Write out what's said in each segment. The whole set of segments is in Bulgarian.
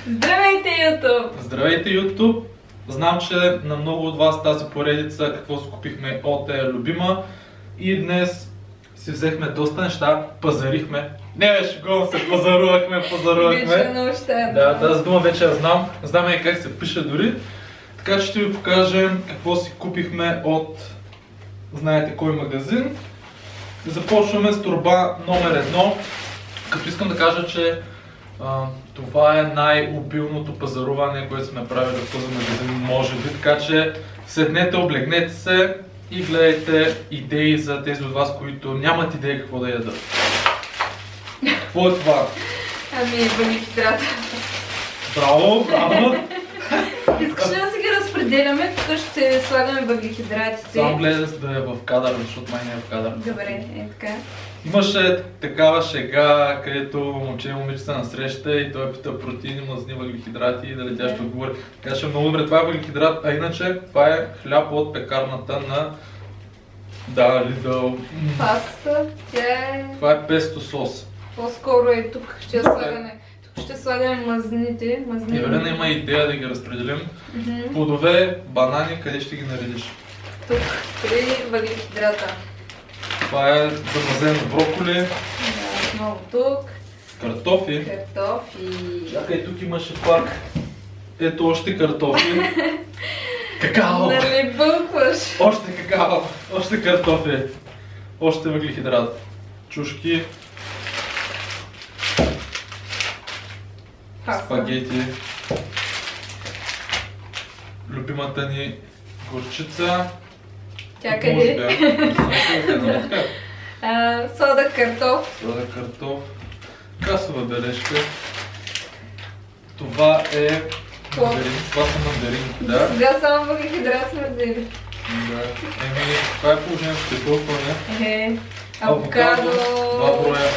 Здравейте, YouTube! Здравейте, YouTube! Знам, че на много от вас тази поредица какво си купихме от е любима и днес си взехме доста неща, пазарихме. Не беше го, се пазарувахме. Вече нощта. Да, тази дума вече я знам. Знаме и как се пише дори. Така че ще ви покажем какво си купихме от знаете кой магазин. Започваме с торба номер 1. Като искам да кажа, че това е най-обилното пазаруване, което сме правили в този магазин, може би. Така че седнете, облегнете се и гледайте идеи за тези от вас, които нямат идея какво да ядат. Какво е това? Ами, въглехидрата. Браво, браво! Искаш ли да си ги разпределяме? Тук ще слагаме въглехидратите. Само гледай да е в кадър, защото май не е в кадър. Добре, е така. Имаше такава шега, където момче и момичета насреща и той пита протеини, мазнини, въглехидрати и дали тя ще отговори. Така че много добре, това е въглехидрат, а иначе това е хляб от пекарната на Lidl. Паста, тя е... Това е песто сос. По-скоро е тук, ще слагаме. Тук ще слагаме мазнините. Евелина има идея да ги разпределим. Плодове, банани, къде ще ги наредиш? Тук, при въглехидрата. Това е замразено броколи. Да, отново тук. Картофи. Чакай, тук имаше пак. Ето още картофи. Какао! Нали бълкваш? Още какао, още картофи, още въглехидрат, чушки, спагети, любимата ни горчица. Тя къде? Сода картоф. Сода картоф, касова бележка. Това е мандарин, това са мандаринки, да. Сега само въглехидрат сме взели. Да, това е положението, ще е толкова, не? Авокадо. 2 броя.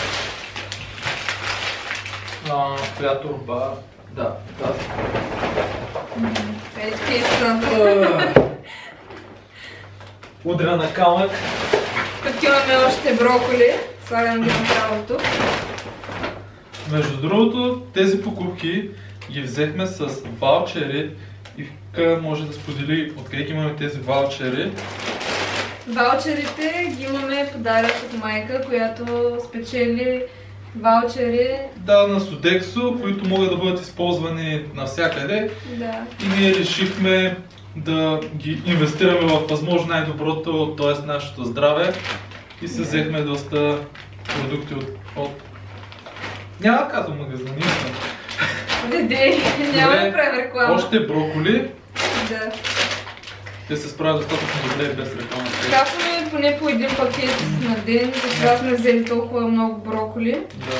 Коя торба? Да, тази. Удря на камък. Тук имаме още броколи. Слагам ги направо тук. Между другото, тези покупки ги взехме с ваучери и Вика може да сподели откъде ги имаме тези ваучери. Ваучерите ги имаме подарък от майка, която спечели ваучери. Да, на Sodexo, които могат да бъдат използвани навсякъде. Да. И ние решихме да ги инвестираме в възможно най-доброто, т.е. нашето здраве. И се взехме доста продукти от... Няма да казвам магазин, Деде, няма да правим реклама. Още броколи. Да. Те се справят достатъчно добре без реклама. Капваме поне по един пакет на ден, затова сме взели толкова много броколи. Да.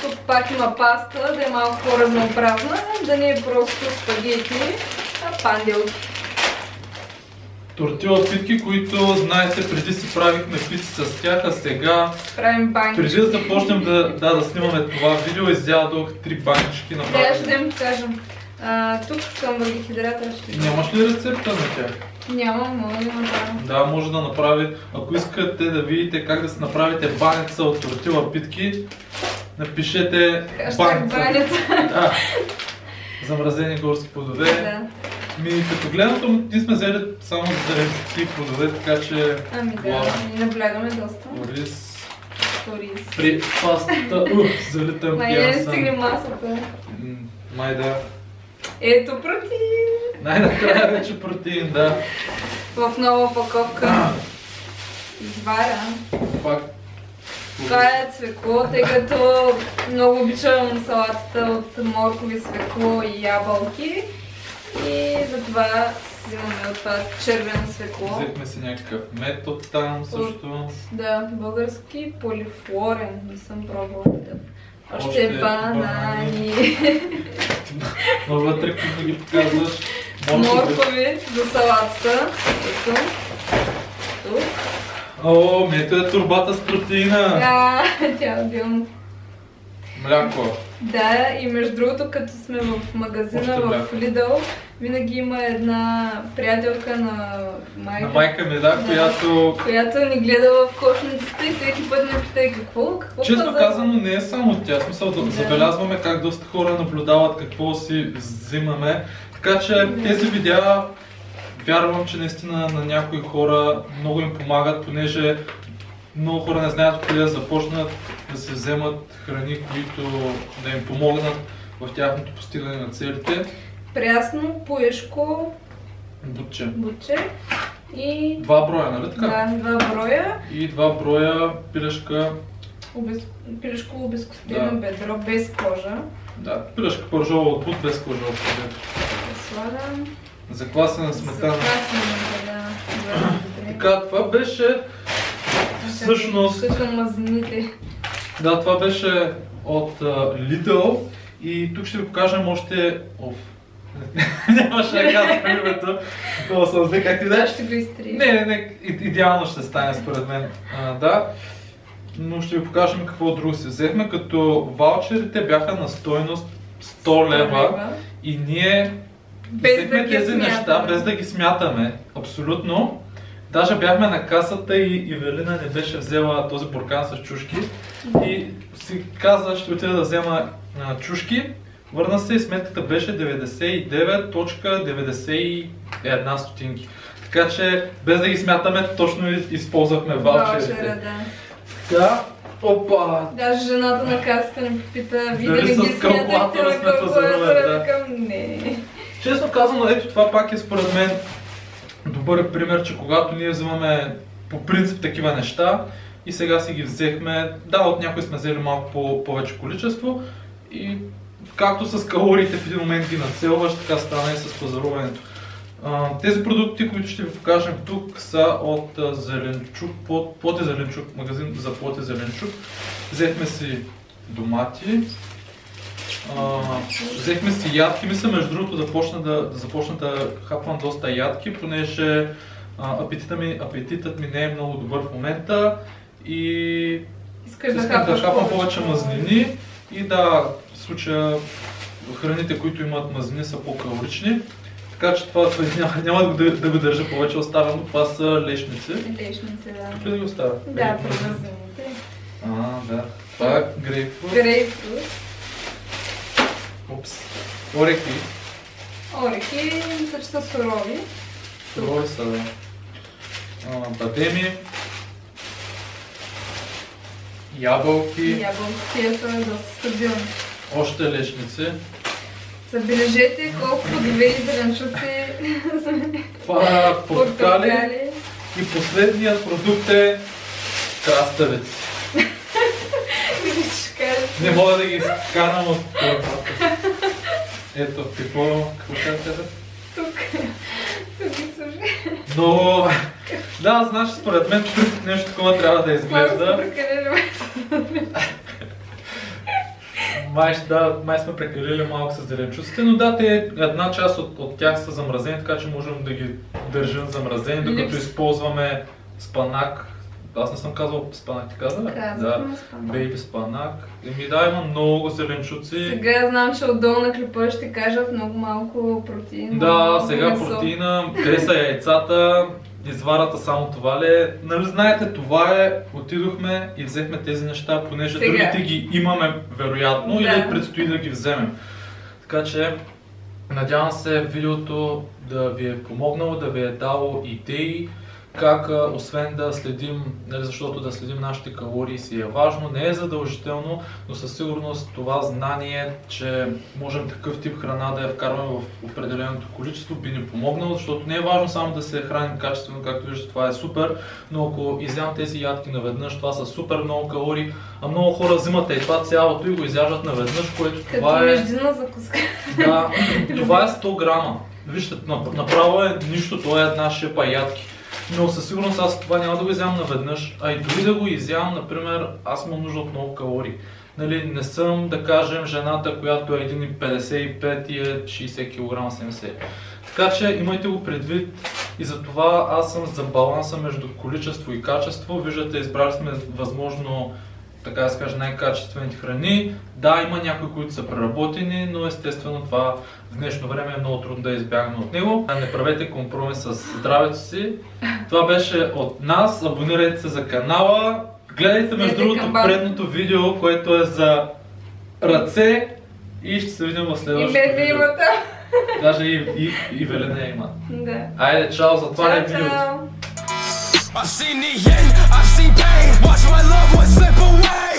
Тук пак има паста, да е малко по-разнообразна, да не е просто спагети, а панделки. Тортила питки, които знаете преди си правихме пици с тях, а сега правим банички. Преди да започнем да снимаме това видео, изядох 3 банички на да, ще да кажем. Тук към въглехидрата ще... Нямаш ли рецепта на тях? Нямам, мога да направя. Да, може да направи. Ако искате да видите как да си направите баница от тортила питки, напишете баница. Да. Замразени горски плодове. Да. Като гледам, ние сме взели само за зеленчуци и плодове, така че... Ами да, ние наблягаме доста. Ориз. Ориз. При пастата, залитам май не стигне масата. Май да. Ето протеин! Най-накрая вече протеин, да. В нова опаковка. Изваря. Пак. Това е цвекло, тъй като много обичам салатата от моркови, свекло и ябълки. И затова взимаме от това червено свекло. Взехме си някакъв мед от там също. Да, български полифлорен, не съм пробвала. Още банани. Но вътре, като ги показваш, моркови за салатата. Тук. О, ето е турбата с протеина. Да, тя е отделно. Мляко. Да, и между другото, като сме в магазина в Lidl, винаги има една приятелка на майка. На майка ми, да, която ни гледа в кошницата и всеки път ме пита какво честно казано, не е само тя. Смисъл да забелязваме как доста хора наблюдават какво си взимаме. Така че тези видеа, вярвам, че наистина на някои хора много им помагат, понеже много хора не знаят къде да започнат да се вземат храни, които да им помогнат в тяхното постигане на целите. Прясно, пуешко, бутче и... 2 броя, нали така? Да, 2 броя. И 2 броя пилешка... Пилешко обезкостено бедро, без кожа. Да, пилешка пържола от бут, без кожа от бедро. Слагам. Заквасена сметана. Да. Така, това беше... Всъщност... Мазнините. Да, това беше от Lidl и тук ще ви покажем още... Нямаше да казвам името, но съм зле, как ти даш? Ще го изтрия. Не, идеално ще стане според мен. Да, но ще ви покажем какво друго си взехме, като ваучерите бяха на стойност 100 лева и ние взехме тези неща без да ги смятаме, абсолютно. Даже бяхме на касата и Евелина не беше взела този буркан с чушки и си каза, ще отида да взема чушки. Върна се и сметката беше 99.91 стотинки. Така че без да ги смятаме, точно използвахме ваучерите. Така, опа! Даже жената на касата ни попита, вие да не ги смятахте на калкулатора, не. Честно казано, ето това пак е според мен добър пример, че когато ние взимаме по принцип такива неща и сега си ги взехме, да, от някои сме взели малко повече количество и както с калориите в един момент ги нацелваш, така стана и с пазаруването. Тези продукти, които ще ви покажем тук, са от Зеленчук, Плод и Зеленчук, магазин за Плод и Зеленчук. Взехме си домати, взехме си ядки, мисля между другото започна да хапвам доста ядки, понеже апетитът ми не е много добър в момента и искам да хапвам повече мазнини и да, в случая храните, които имат мазнини, са по-калорични. Така че това няма да го държа повече, оставям, това са лешници. Лешници, да. Тук ли да ги оставя? Да, при мазнините. Да. Това е грейпфрут. Грейпфрут. Упс. Орехи. Орехи, мисля, че са сурови. Сурови са, да. Бадеми. Ябълки. Ябълки са доста стабилни. Още лешници. Забележете колко плодове и зеленчуци това портокали. И последният продукт е краставици. Не мога да ги сканам от това. Ето, какво ще кажа? Тук ги служи. Но, да, знаеш, според мен нещо такова трябва да изглежда. Май сме прекалили малко с зеленчуците, но да, една част от тях са замразени, така че можем да ги държим замразени, докато използваме спанак. Аз не съм казал спанак, ти каза? Да, бейби спанак. Има много зеленчуци. Сега знам, че отдолу на клипа ще кажат много малко протеин. Да, сега протеина, къде са яйцата, изварата само това ли е. Нали знаете, това е, отидохме и взехме тези неща, понеже другите ги имаме вероятно или предстои да ги вземем. Така че, надявам се видеото да ви е помогнало, да ви е дало идеи, как освен да следим, защото да следим нашите калории си е важно, не е задължително, но със сигурност това знание, че можем такъв тип храна да я вкарваме в определеното количество, би ни помогнало, защото не е важно само да се храним качествено, както виждате, това е супер, но ако изям тези ядки наведнъж, това са супер много калории, а много хора взимат и това цялото и го изяждат наведнъж, което това е... Като междинна закуска. Да, това е 100 грама. Вижте, направо е нищо, това е една шепа ядки. Но със сигурност аз това няма да го изям наведнъж, а и дори да го изям, например, аз имам нужда от много калории. Нали, не съм, да кажем, жената, която е 1,55 и е 60 кг, 70. Така че имайте го предвид и затова аз съм за баланса между количество и качество. Виждате, избрали сме възможно така да се каже, най-качествените храни. Да, има някои, които са преработени, но естествено това в днешно време е много трудно да избягаме от него. Не правете компромис с здравето си. Това беше от нас. Абонирайте се за канала. Гледайте между другото предното видео, което е за ръце и ще се видим в следващото видео. И имата. Даже и Велена има. Да. Айде, чао, затваряй видеото. Чао. I've seen the end, I've seen pain. Watch my loved ones slip away.